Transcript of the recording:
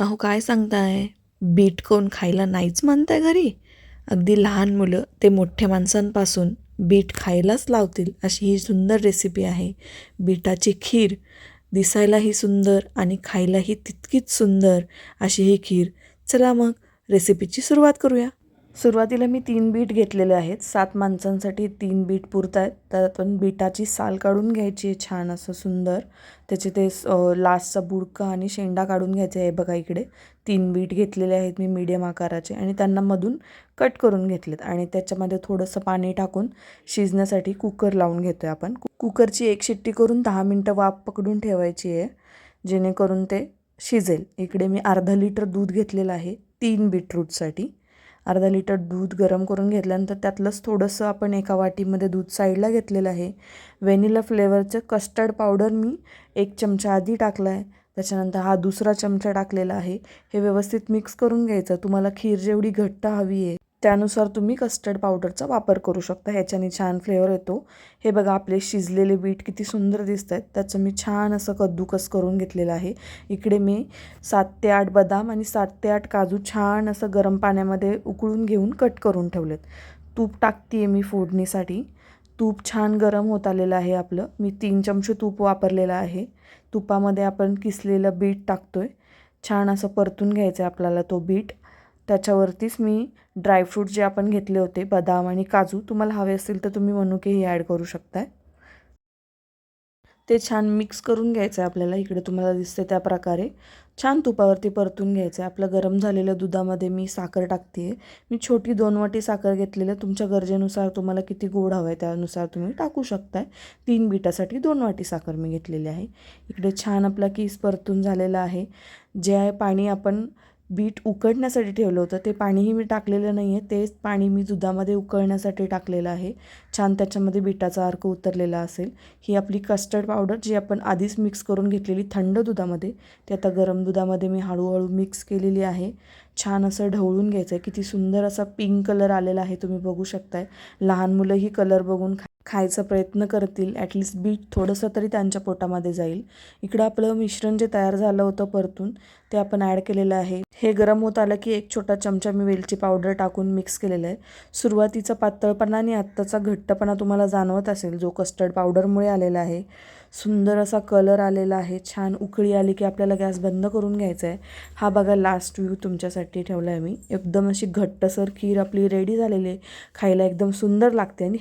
अहो काय सांगताय? बीट कोण खायला नाहीच म्हणताय घरी? अगदी लहान मुलं ते मोठ्या माणसांपासून बीट खायलाच लावतील अशी ही सुंदर रेसिपी आहे. बीटाची खीर दिसायलाही सुंदर आणि खायलाही तितकीच सुंदर अशी ही खीर. चला मग रेसिपीची सुरुवात करूया. सुरुवातीला मी 3 बीट घेतलेले आहेत. 7 माणसांसाठी 3 बीट पुरतायत. तर आपण बीटाची साल काढून घ्यायची आहे छान असं सुंदर. त्याचे ते लास्टचा बुडका आणि शेंडा काढून घ्यायचा आहे. बघा इकडे 3 बीट घेतलेले आहेत मी मीडियम आकाराचे आणि त्यांना मधून कट करून घेतलेत आणि त्याच्यामध्ये थोडंसं पाणी टाकून शिजण्यासाठी कुकर लावून घेतो आहे आपण. कुकरची एक शिट्टी करून 10 मिनटं वाफ पकडून ठेवायची आहे, जेणेकरून ते शिजेल. इकडे मी अर्धा लिटर दूध घेतलेलं आहे 3 बीटरूटसाठी. अर्धा लिटर दूध गरम करून घेतल्यानंतर त्यातलंच थोडंसं आपण एका वाटीमध्ये दूध साईडला घेतलेलं आहे. व्हॅनिला फ्लेवरचं कस्टर्ड पावडर मी 1 चमचा आधी टाकला आहे. त्याच्यानंतर हा दुसरा चमचा टाकलेला आहे. हे व्यवस्थित मिक्स करून घ्यायचं. तुम्हाला खीर जेवढी घट्ट हवी आहे त्यानुसार तुम्ही कस्टर्ड पावडरचा वापर करू शकता. ह्याच्याने छान फ्लेवर येतो. हे बघा आपले शिजलेले बीट किती सुंदर दिसत आहेत. त्याचं मी छान असं कद्दूकस करून घेतलेलं आहे. इकडे मी 7 ते 8 बदाम आणि 7 ते 8 काजू छान असं गरम पाण्यामध्ये उकळून घेऊन कट करून ठेवलेत. तूप टाकते आहे मी फोडणीसाठी. तूप छान गरम होत आलेलं आहे आपलं. मी 3 चमचे तूप वापरलेलं आहे. तुपामध्ये आपण किसलेलं बीट टाकतो आहे. छान असं परतून घ्यायचं आहे आपल्याला तो बीट. त्याच्यावरतीच मी ड्रायफ्रूट जे आपण घेतले होते बदाम आणि काजू, तुम्हाला हवे असतील तर तुम्ही मनुकेही ॲड करू शकताय. ते छान मिक्स करून घ्यायचं आहे आपल्याला. इकडे तुम्हाला दिसते त्या प्रकारे छान तुपावरती परतून घ्यायचं आहे. आपलं गरम झालेल्या दुधामध्ये मी साखर टाकते आहे. मी छोटी 2 वाटी साखर घेतलेली आहे. तुमच्या गरजेनुसार तुम्हाला किती गोड हवं आहे त्यानुसार तुम्ही टाकू शकताय. 3 बीटासाठी 2 वाटी साखर मी घेतलेली आहे. इकडे छान आपला किस परतून झालेला आहे. जे आहे पाणी आपण बीट उकळण्यासाठी ठेवलं होतं ते पाणीही मी टाकलेलं नाही आहे. तेच पाणी मी दुधामध्ये उकळण्यासाठी टाकलेलं आहे. छान त्याच्यामध्ये बीटाचा अर्क उतरलेला असेल. ही आपली कस्टर्ड पावडर जी आपण आधीच मिक्स करून घेतलेली थंड दुधामध्ये, ते आता गरम दुधामध्ये मी हळूहळू मिक्स केलेली आहे. छान असं ढवळून घ्यायचं आहे. किती सुंदर असा पिंक कलर आलेला आहे, तुम्ही बघू शकताय. लहान मुलंही कलर बघून खायचा प्रयत्न करतील. ॲटलिस्ट बीट थोडंसं तरी त्यांच्या पोटामध्ये जाईल. इकडं आपलं मिश्रण जे तयार झालं होतं परतून ते आपण ॲड केलेलं आहे. हे गरम होत आलं की 1 छोटा चमचा मी वेलची पावडर टाकून मिक्स केलेलं आहे. सुरुवातीचा पातळपणा आणि आत्ताचा घट्टपणा तुम्हाला जाणवत असेल, जो कस्टर्ड पावडरमुळे आलेला आहे. सुंदर असा कलर आलेला आहे. छान उकळी आली की आपल्याला गॅस बंद करून घ्यायचा आहे. हा बघा लास्ट व्ह्यू तुमच्यासाठी ठेवला आहे मी. एकदम अशी घट्टसर खीर आपली रेडी झालेली आहे. खायला एकदम सुंदर लागते आणि